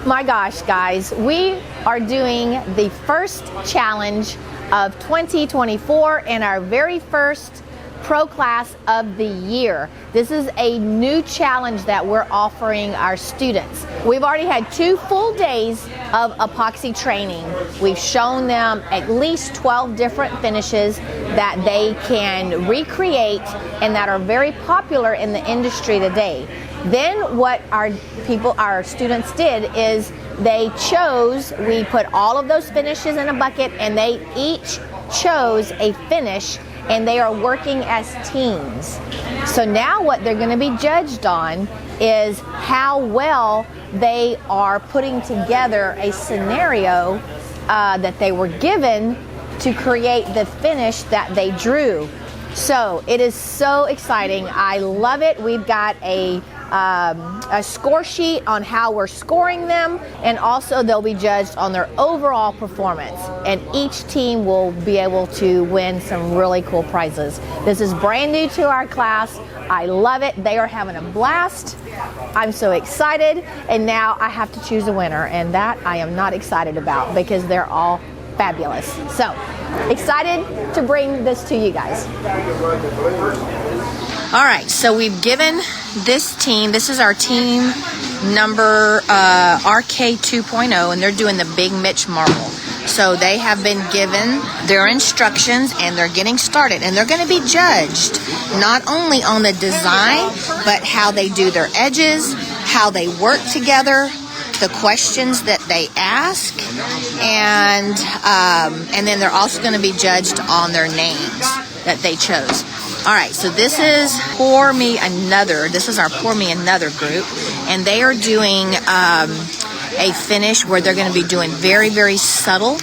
My gosh, guys, we are doing the first challenge of 2024 and our very first Pro Class of the year. This is a new challenge that we're offering our students. We've already had 2 full days of epoxy training. We've shown them at least 12 different finishes that they can recreate and that are very popular in the industry today. Then what our students did is they chose, we put all of those finishes in a bucket and they each chose a finish and they are working as teams. So now what they're going to be judged on is how well they are putting together a scenario that they were given to create the finish that they drew. So it is so exciting. I love it. We've got a score sheet on how we're scoring them, and also they'll be judged on their overall performance, and each team will be able to win some really cool prizes. This is brand new to our class. I love it. They are having a blast. I'm so excited, and now I have to choose a winner, and that I am not excited about because they're all fabulous. So excited to bring this to you guys. All right, so we've given this team, this is our team number RK 2.0, and they're doing the Big Mitch marble. So they have been given their instructions and they're getting started, and they're going to be judged not only on the design, but how they do their edges, how they work together, the questions that they ask, and then they're also going to be judged on their names that they chose. All right, so this is Pour Me Another. This is our Pour Me Another group, and they are doing a finish where they're going to be doing very, very subtle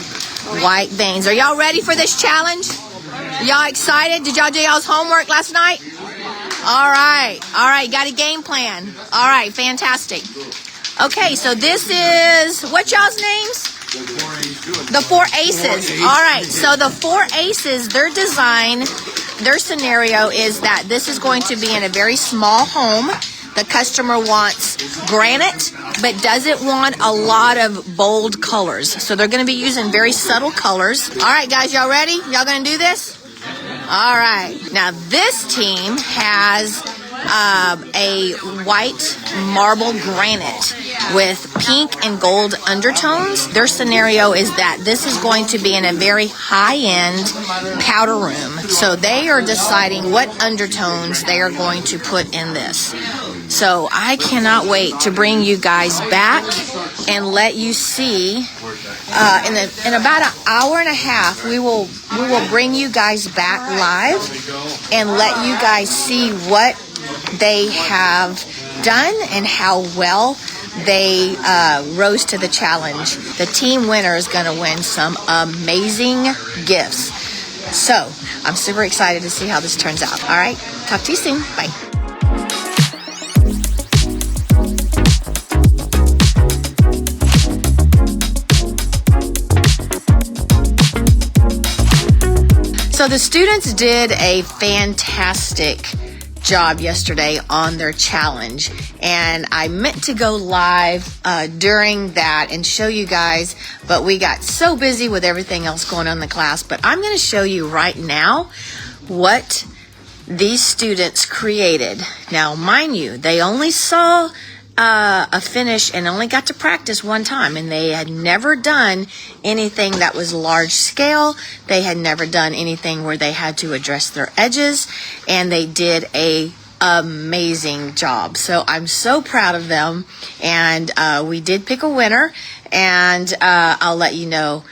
white veins. Are y'all ready for this challenge? Y'all excited? Did y'all do y'all's homework last night? All right, got a game plan. All right, fantastic. Okay, so this is, what y'all's names? The 4 aces. All right, so the 4 aces, their design, their scenario is that this is going to be in a very small home. The customer wants granite, but doesn't want a lot of bold colors. So they're going to be using very subtle colors. All right, guys, y'all ready? Y'all going to do this? All right. Now, this team has a white marble granite with pink and gold undertones. Their scenario is that this is going to be in a very high-end powder room. So they are deciding what undertones they are going to put in this. So I cannot wait to bring you guys back and let you see. In about an hour and a half, we will bring you guys back live and let you guys see what they have done and how well they rose to the challenge. The team winner is going to win some amazing gifts. So I'm super excited to see how this turns out. All right, talk to you soon. Bye. So the students did a fantastic job yesterday on their challenge, and I meant to go live during that and show you guys, but we got so busy with everything else going on in the class. But I'm going to show you right now what these students created. Now, mind you, they only saw a finish and only got to practice one time, and they had never done anything that was large scale. They had never done anything where they had to address their edges, and they did a amazing job. So I'm so proud of them, and we did pick a winner, and I'll let you know.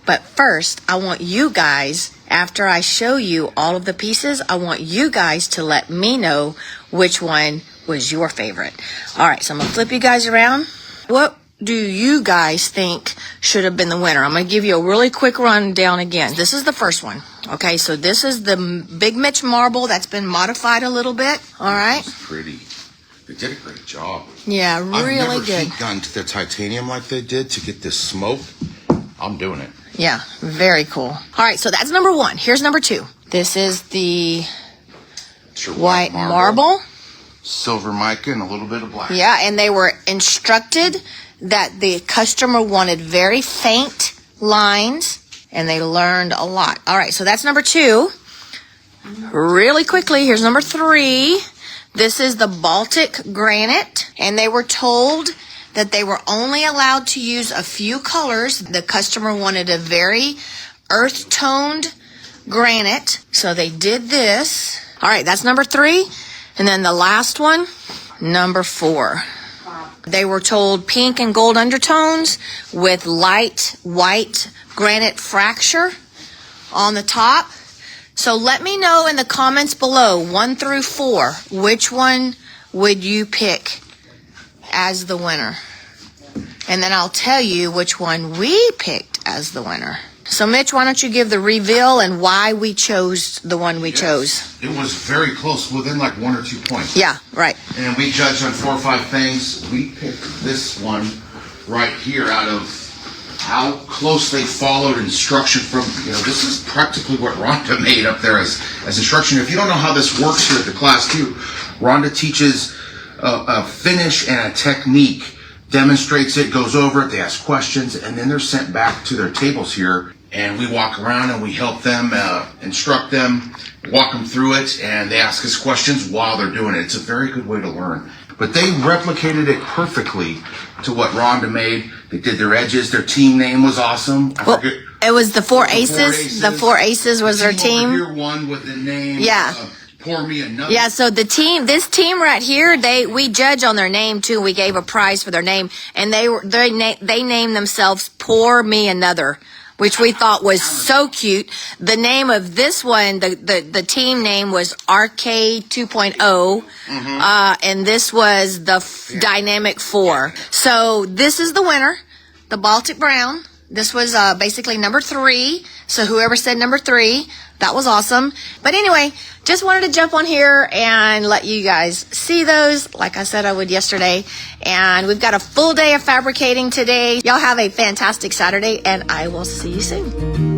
But first, I want you guys, after I show you all of the pieces, I want you guys to let me know which one was your favorite. All right, so I'm going to flip you guys around. What do you guys think should have been the winner? I'm going to give you a really quick rundown again. This is the first one. Okay, so this is the Big Mitch marble that's been modified a little bit. All right. It's pretty. They did a great job. Yeah, really I've never good. heat gunned the titanium like they did to get this smoke. I'm doing it. Yeah, very cool. All right, so that's number 1. Here's number 2. This is the white marble. Silver mica and a little bit of black. Yeah, and they were instructed that the customer wanted very faint lines, and they learned a lot. All right, so that's number 2. Really quickly, here's number 3. This is the Baltic granite, and they were told that they were only allowed to use a few colors. The customer wanted a very earth-toned granite, so they did this. All right, that's number 3. And then the last one, number 4. They were told pink and gold undertones with light white granite fracture on the top. So let me know in the comments below, 1 through 4, which one would you pick as the winner? And then I'll tell you which one we picked as the winner. So Mitch, why don't you give the reveal and why we chose the one we chose? It was very close, within like 1 or 2 points. Yeah, right. And we judged on 4 or 5 things. We picked this one right here out of how close they followed instruction from, this is practically what Rhonda made up there as instruction. If you don't know how this works here at the class too, Rhonda teaches a finish and a technique, demonstrates it, goes over it, they ask questions, and then they're sent back to their tables here, and we walk around and we help them, instruct them, walk them through it, and they ask us questions while they're doing it. It's a very good way to learn. But they replicated it perfectly to what Rhonda made. They did their edges. Their team name was awesome. I forget. It was the 4 Aces. The 4 Aces was their team. Over here, one with the name. Yeah. Pour me another. Yeah, so this team right here, we judge on their name too. We gave a prize for their name, and they named themselves Pour Me Another, which we thought was so cute. The name of this one, the team name was RK 2.0, and this was the Dynamic 4. So this is the winner, the Baltic Brown. This was basically number 3. So whoever said number 3, that was awesome. But anyway, just wanted to jump on here and let you guys see those, like I said I would yesterday. And we've got a full day of fabricating today. Y'all have a fantastic Saturday, and I will see you soon.